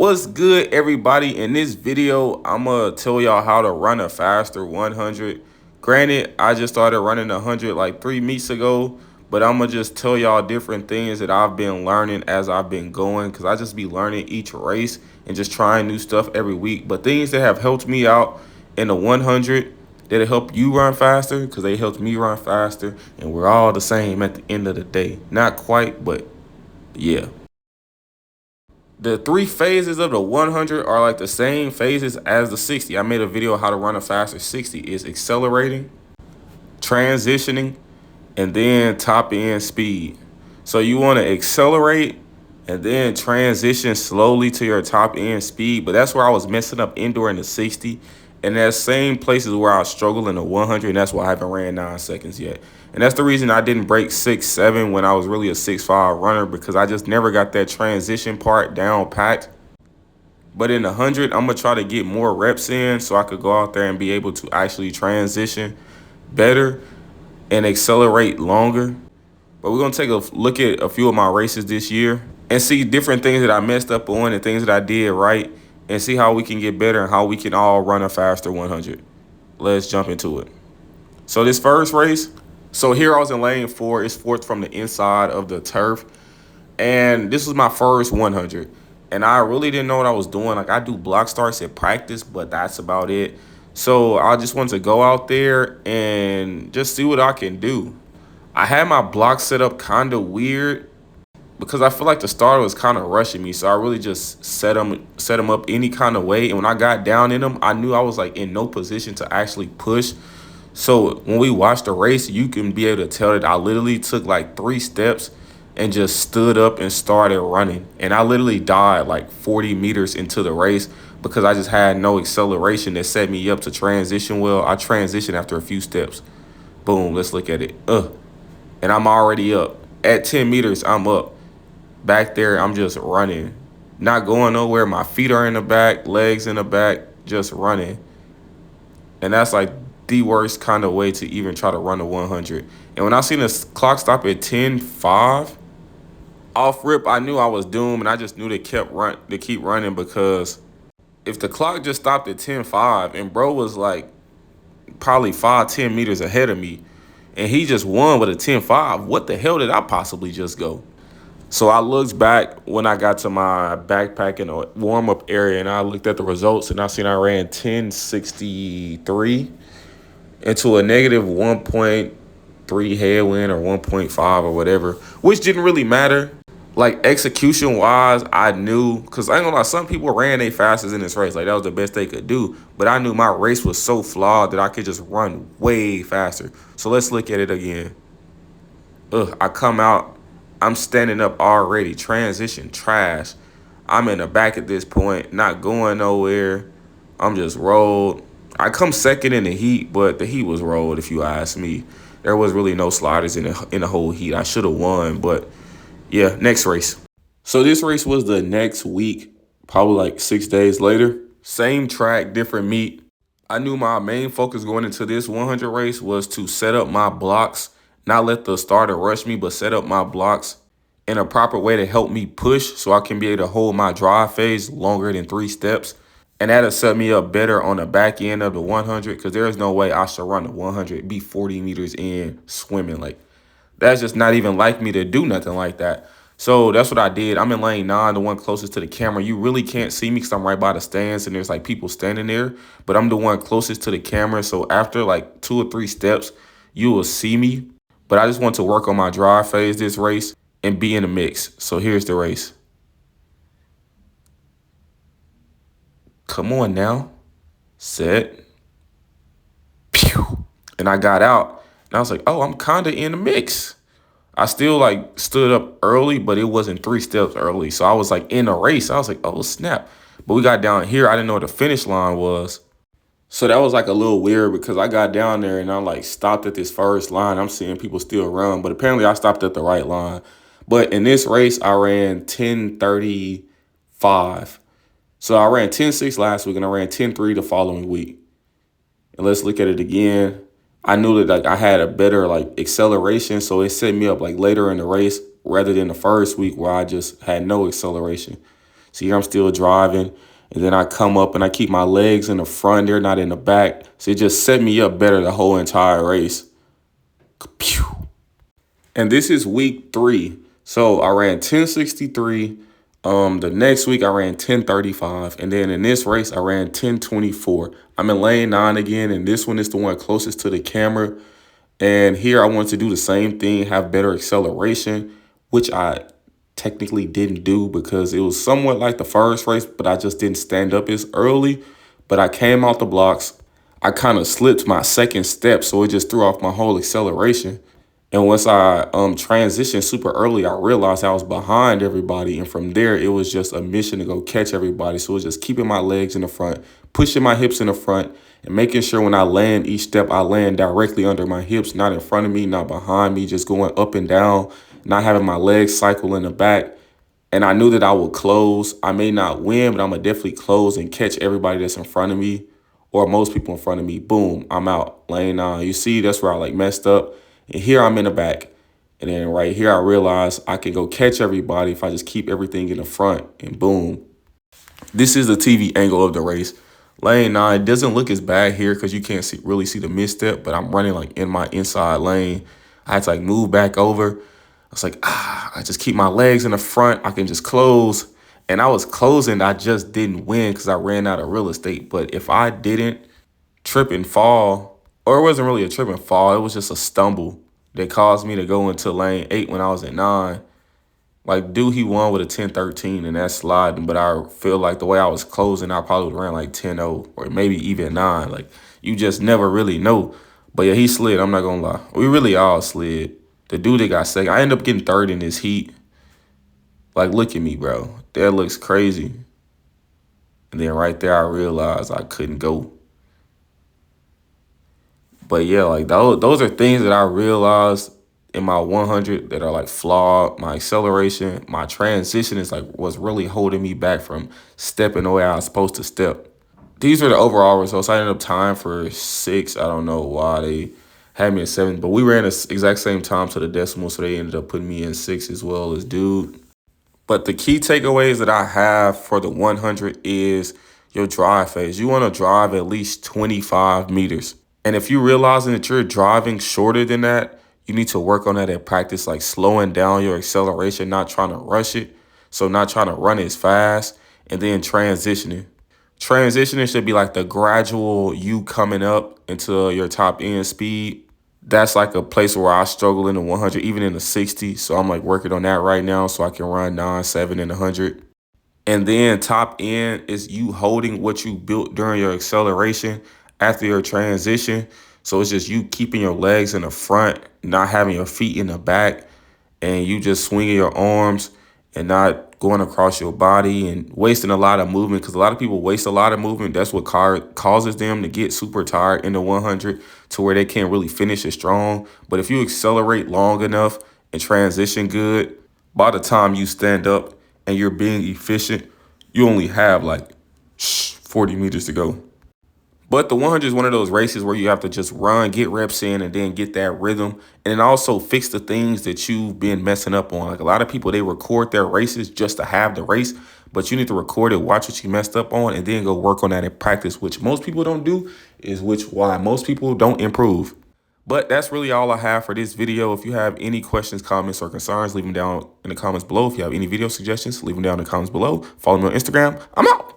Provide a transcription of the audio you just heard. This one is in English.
What's good, everybody? In this video, I'm gonna tell y'all how to run a faster 100. Granted, I just started running 100 like 3 weeks ago, but I'm gonna just tell y'all different things that I've been learning as I've been going, because I just be learning each race and just trying new stuff every week. But things that have helped me out in the 100 that'll help you run faster, because they helped me run faster, and we're all the same at the end of the day. Not quite, but yeah. The three phases of the 100 are like the same phases as the 60. I made a video how to run a faster 60. Is accelerating, transitioning, and then top end speed. So you want to accelerate and then transition slowly to your top end speed. But that's where I was messing up indoor in the 60. And that same places where I struggle in the 100. And that's why I haven't ran 9 seconds yet. And that's the reason I didn't break 6.7 when I was really a 6.5 runner, because I just never got that transition part down packed. But in the 100, I'm going to try to get more reps in so I could go out there and be able to actually transition better and accelerate longer. But we're going to take a look at a few of my races this year and see different things that I messed up on and things that I did right, and see how we can get better and how we can all run a faster 100. Let's jump into it. So this first race, so here I was in lane 4. It's fourth from the inside of the turf. And this was my first 100. And I really didn't know what I was doing. Like, I do block starts at practice, but that's about it. So I just wanted to go out there and just see what I can do. I had my block set up kind of weird because I feel like the starter was kind of rushing me. So I really just set him up any kind of way. And when I got down in him, I knew I was like in no position to actually push. So when we watched the race, you can be able to tell that I literally took like 3 steps and just stood up and started running. And I literally died like 40 meters into the race because I just had no acceleration that set me up to transition well. I transitioned after a few steps. Boom, let's look at it. And I'm already up. At 10 meters, I'm up. Back there, I'm just running. Not going nowhere. My feet are in the back, legs in the back, just running. And that's like the worst kind of way to even try to run a 100. And when I seen the clock stop at 10:05, off rip, I knew I was doomed, and I just knew they keep running, because if the clock just stopped at 10:05 and bro was like probably 5-10 meters ahead of me, and he just won with a 10:05, what the hell did I possibly just go? So I looked back when I got to my backpack in a warm-up area, and I looked at the results, and I seen I ran 10:63 into a negative 1.3 headwind or 1.5 or whatever, which didn't really matter. Like, execution-wise, I knew, because I ain't gonna lie, some people ran their fastest in this race. Like, that was the best they could do. But I knew my race was so flawed that I could just run way faster. So let's look at it again. I come out. I'm standing up already. Transition, trash. I'm in the back at this point, not going nowhere. I'm just rolled. I come second in the heat, but the heat was rolled, if you ask me. There was really no sliders in the whole heat. I should have won, but yeah, next race. So this race was the next week, probably like 6 days later. Same track, different meet. I knew my main focus going into this 100 race was to set up my blocks, not let the starter rush me, but set up my blocks in a proper way to help me push so I can be able to hold my drive phase longer than 3 steps. And that'll set me up better on the back end of the 100, because there is no way I should run the 100, be 40 meters in swimming. Like, that's just not even like me to do nothing like that. So that's what I did. I'm in lane 9, the one closest to the camera. You really can't see me because I'm right by the stands and there's like people standing there. But I'm the one closest to the camera. So after like 2 or 3 steps, you will see me. But I just want to work on my drive phase this race and be in the mix. So here's the race. Come on now. Set. Pew. And I got out. And I was like, oh, I'm kind of in the mix. I still like stood up early, but it wasn't 3 steps early. So I was like in a race. I was like, oh, snap. But we got down here. I didn't know what the finish line was. So that was like a little weird, because I got down there and I like stopped at this first line. I'm seeing people still run, but apparently I stopped at the right line. But in this race, I ran 10:35. So I ran 10:6 last week and I ran 10:3 the following week. And let's look at it again. I knew that like I had a better like acceleration, so it set me up like later in the race rather than the first week where I just had no acceleration. See, here I'm still driving. And then I come up and I keep my legs in the front. They're not in the back. So it just set me up better the whole entire race. Pew. And this is week 3. So I ran 1063. The next week I ran 1035. And then in this race, I ran 1024. I'm in lane 9 again. And this one is the one closest to the camera. And here I wanted to do the same thing, have better acceleration, which I technically didn't do because it was somewhat like the first race, but I just didn't stand up as early. But I came out the blocks. I kind of slipped my second step, so it just threw off my whole acceleration. And once I transitioned super early, I realized I was behind everybody. And from there, it was just a mission to go catch everybody. So it was just keeping my legs in the front, pushing my hips in the front, and making sure when I land each step, I land directly under my hips, not in front of me, not behind me, just going up and down, not having my legs cycle in the back. And I knew that I would close. I may not win, but I'm going to definitely close and catch everybody that's in front of me or most people in front of me. Boom, I'm out. Lane 9. You see, that's where I like messed up. And here I'm in the back. And then right here, I realized I can go catch everybody if I just keep everything in the front. And boom. This is the TV angle of the race. Lane 9 doesn't look as bad here because you can't really see the misstep, but I'm running like in my inside lane. I had to like move back over. I was like, I just keep my legs in the front. I can just close. And I was closing. I just didn't win because I ran out of real estate. But if I didn't trip and fall, or it wasn't really a trip and fall, it was just a stumble that caused me to go into lane 8 when I was at 9. Like, dude, he won with a 10-13 and that's sliding. But I feel like the way I was closing, I probably would ran like 10-0 or maybe even 9. Like, you just never really know. But yeah, he slid. I'm not going to lie. We really all slid. The dude that got second, I ended up getting third in this heat. Like, look at me, bro. That looks crazy. And then right there, I realized I couldn't go. But yeah, like those are things that I realized in my 100 that are like flawed. My acceleration, my transition is like what's really holding me back from stepping the way I was supposed to step. These are the overall results. I ended up tying for 6. I don't know why they had me at 7, but we ran the exact same time to the decimal, so they ended up putting me in 6 as well as dude. But the key takeaways that I have for the 100 is your drive phase. You want to drive at least 25 meters. And if you're realizing that you're driving shorter than that, you need to work on that at practice, like slowing down your acceleration, not trying to rush it. So not trying to run as fast, and then transitioning. Transitioning should be like the gradual you coming up into your top end speed. That's like a place where I struggle in the 100, even in the 60. So I'm like working on that right now so I can run 9-7 in the 100. And then top end is you holding what you built during your acceleration after your transition. So it's just you keeping your legs in the front, not having your feet in the back, and you just swinging your arms and not going across your body and wasting a lot of movement, because a lot of people waste a lot of movement. That's what causes them to get super tired in the 100 to where they can't really finish it strong. But if you accelerate long enough and transition good, by the time you stand up and you're being efficient, you only have like 40 meters to go. But the 100 is one of those races where you have to just run, get reps in, and then get that rhythm. And then also fix the things that you've been messing up on. Like a lot of people, they record their races just to have the race. But you need to record it, watch what you messed up on, and then go work on that in practice, which most people don't do, is why most people don't improve. But that's really all I have for this video. If you have any questions, comments, or concerns, leave them down in the comments below. If you have any video suggestions, leave them down in the comments below. Follow me on Instagram. I'm out.